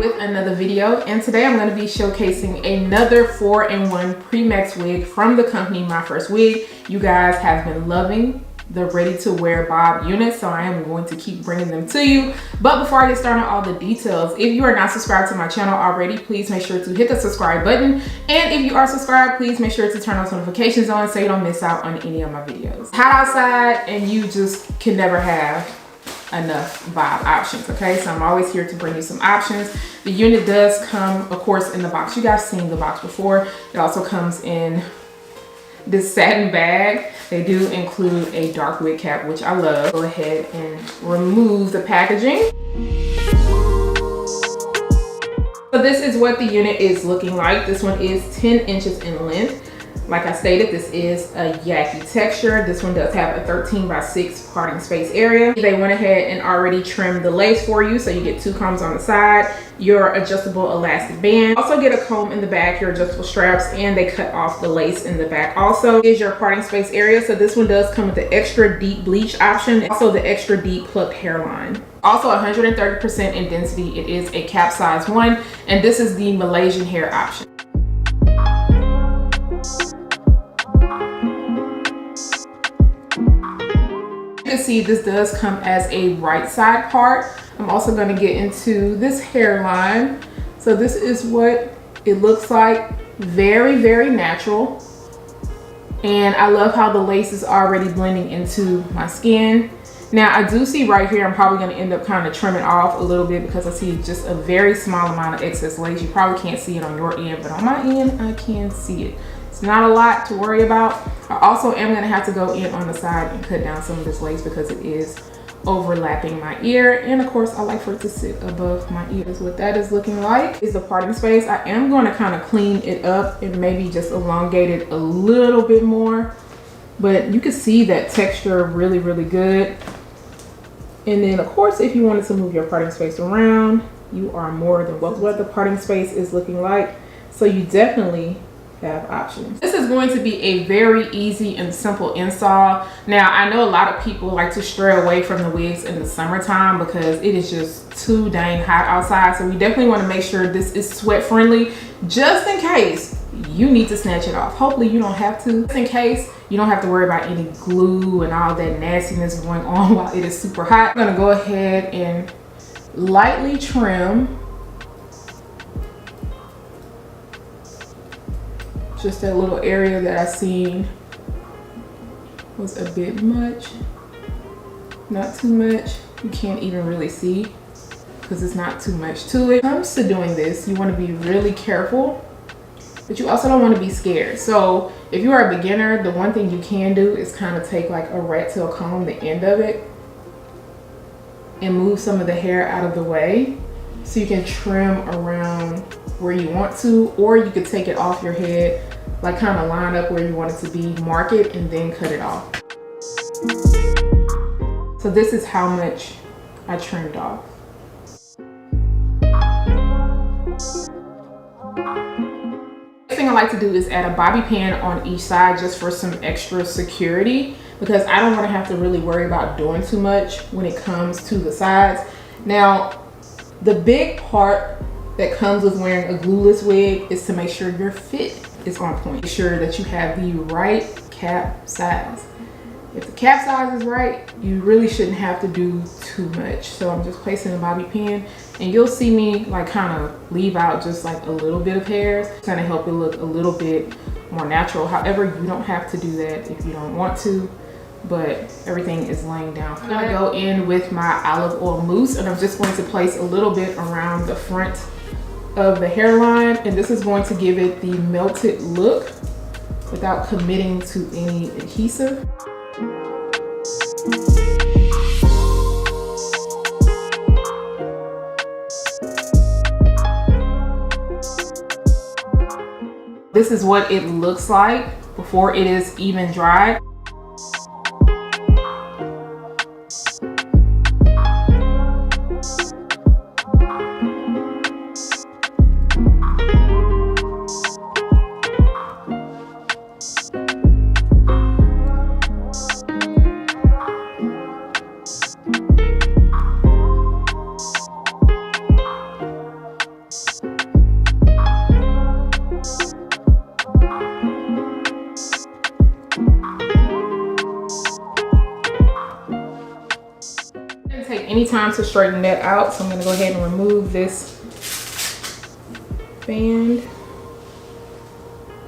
with another video, and today I'm going to be showcasing another 4-in-1 pre-mixed wig from the company Myfirstwig. You guys have been loving the ready to wear bob units, so I am going to keep bringing them to you. But before I get started on all the details, if you are not subscribed to my channel already, please make sure to hit the subscribe button, and if you are subscribed, please make sure to turn those notifications on so you don't miss out on any of my videos. Hot outside and you just can never have enough bob options. Okay, so I'm always here to bring you some options. The unit does come, of course, in the box. You guys seen the box before. It also comes in this satin bag. They do include a dark wig cap, which I love. Go ahead and remove the packaging. So this is what the unit is looking like. This one is 10 inches in length. Like I stated, this is a Yaki texture. This one does have a 13x6 parting space area. They went ahead and already trimmed the lace for you, so you get 2 combs on the side, your adjustable elastic band. Also get a comb in the back, your adjustable straps, and they cut off the lace in the back. Also is your parting space area. So this one does come with the extra deep bleach option, also the extra deep plucked hairline. Also 130% in density. It is a cap size one, and this is the Malaysian hair option. You can see this does come as a right side part. I'm also going to get into this hairline. So this is what it looks like. Very, very natural. And I love how the lace is already blending into my skin. Now I do see right here, I'm probably going to end up kind of trimming off a little bit because I see just a very small amount of excess lace. You probably can't see it on your end, but on my end, I can see it. It's not a lot to worry about. I also am going to have to go in on the side and cut down some of this lace because it is overlapping my ear, and of course I like for it to sit above my ears. What that is looking like is the parting space. I am going to kind of clean it up and maybe just elongate it a little bit more, but you can see that texture really, really good. And then of course, if you wanted to move your parting space around, you are more than welcome. What the parting space is looking like, so you definitely have options. This is going to be a very easy and simple install. Now I know a lot of people like to stray away from the wigs in the summertime because it is just too dang hot outside, so we definitely want to make sure this is sweat friendly, just in case you need to snatch it off. Hopefully you don't have to. Just in case you don't have to worry about any glue and all that nastiness going on while it is super hot. I'm gonna go ahead and lightly trim just that little area that I seen was a bit much. Not too much. You can't even really see because it's not too much to it. When it comes to doing this, you want to be really careful, but you also don't want to be scared. So if you are a beginner, the one thing you can do is kind of take like a rat tail comb, the end of it, and move some of the hair out of the way so you can trim around where you want to, or you could take it off your head, like kind of line up where you want it to be, mark it, and then cut it off. So this is how much I trimmed off. Next thing I like to do is add a bobby pin on each side just for some extra security, because I don't want to have to really worry about doing too much when it comes to the sides. Now, the big part that comes with wearing a glueless wig is to make sure your fit is on point. Make sure that you have the right cap size. If the cap size is right, you really shouldn't have to do too much. So I'm just placing a bobby pin, and you'll see me like kind of leave out just like a little bit of hairs, kind of help it look a little bit more natural. However, you don't have to do that if you don't want to, but everything is laying down. I'm gonna go in with my olive oil mousse, and I'm just going to place a little bit around the front of the hairline, and this is going to give it the melted look without committing to any adhesive. This is what it looks like before it is even dried. any time to straighten that out. So I'm gonna go ahead and remove this band.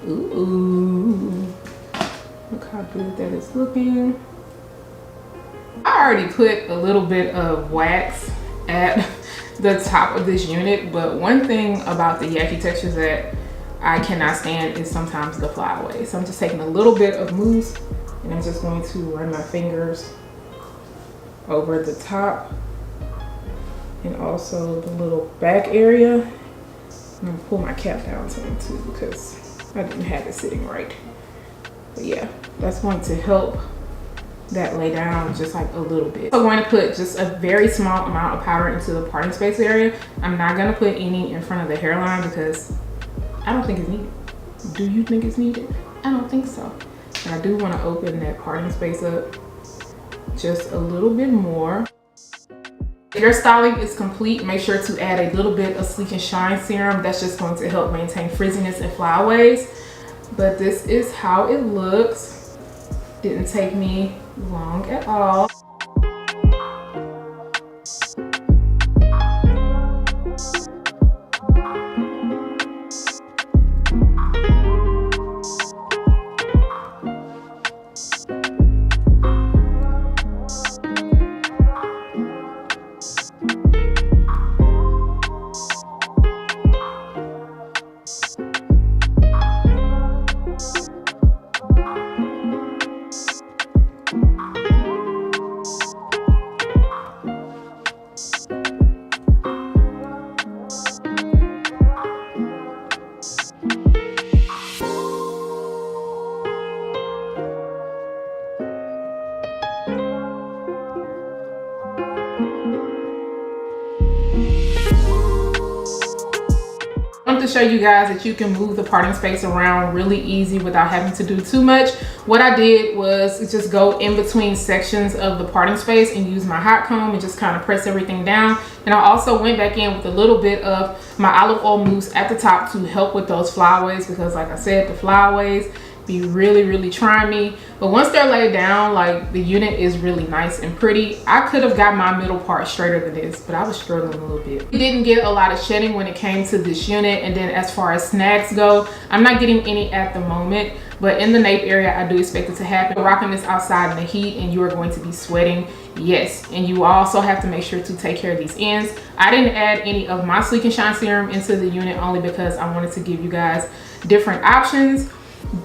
Ooh, look how good that is looking. I already put a little bit of wax at the top of this unit, but one thing about the Yaki textures that I cannot stand is sometimes the flyaways. So I'm just taking a little bit of mousse and I'm just going to run my fingers over the top and also the little back area. I'm gonna pull my cap down some too because I didn't have it sitting right. But yeah, that's going to help that lay down just like a little bit. So I'm going to put just a very small amount of powder into the parting space area. I'm not gonna put any in front of the hairline because I don't think it's needed. Do you think it's needed? I don't think so. And I do want to open that parting space up just a little bit more. If your styling is complete, make sure to add a little bit of Sleek and Shine serum. That's just going to help maintain frizziness and flyaways. But this is how it looks. Didn't take me long at all. To show you guys that you can move the parting space around really easy without having to do too much. What I did was just go in between sections of the parting space and use my hot comb and just kind of press everything down. And I also went back in with a little bit of my olive oil mousse at the top to help with those flyaways, because like I said, the flyaways be really trying me. But once they're laid down, like, the unit is really nice and pretty. I could have got my middle part straighter than this, but I was struggling a little bit. We didn't get a lot of shedding when it came to this unit. And then as far as snags go, I'm not getting any at the moment, but in the nape area I do expect it to happen. We're rocking this outside in the heat and you are going to be sweating, yes. And you also have to make sure to take care of these ends. I didn't add any of my Sleek and Shine serum into the unit only because I wanted to give you guys different options.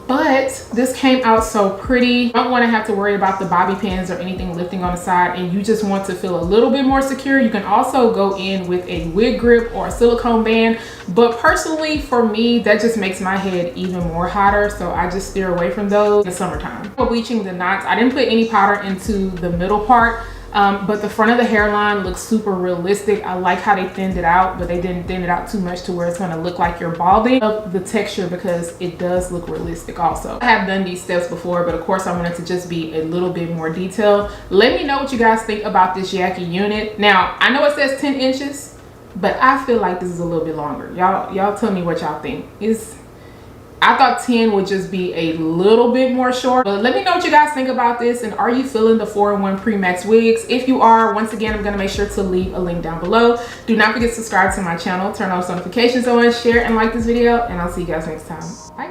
But this came out so pretty. You don't want to have to worry about the bobby pins or anything lifting on the side, and you just want to feel a little bit more secure. You can also go in with a wig grip or a silicone band, but personally for me that just makes my head even more hotter, so I just steer away from those in the summertime. For bleaching the knots, I didn't put any powder into the middle part. But the front of the hairline looks super realistic. I like how they thinned it out, but they didn't thin it out too much to where it's gonna look like you're balding. Of the texture, because it does look realistic also. I have done these steps before, but of course I wanted to just be a little bit more detailed. Let me know what you guys think about this Yaki unit. Now, I know it says 10 inches, but I feel like this is a little bit longer. Y'all tell me what y'all think. I thought 10 would just be a little bit more short, but let me know what you guys think about this, and are you feeling the 4-in-1 pre-max wigs? If you are, once again, I'm gonna make sure to leave a link down below. Do not forget to subscribe to my channel, turn on notifications on, share and like this video, and I'll see you guys next time. Bye.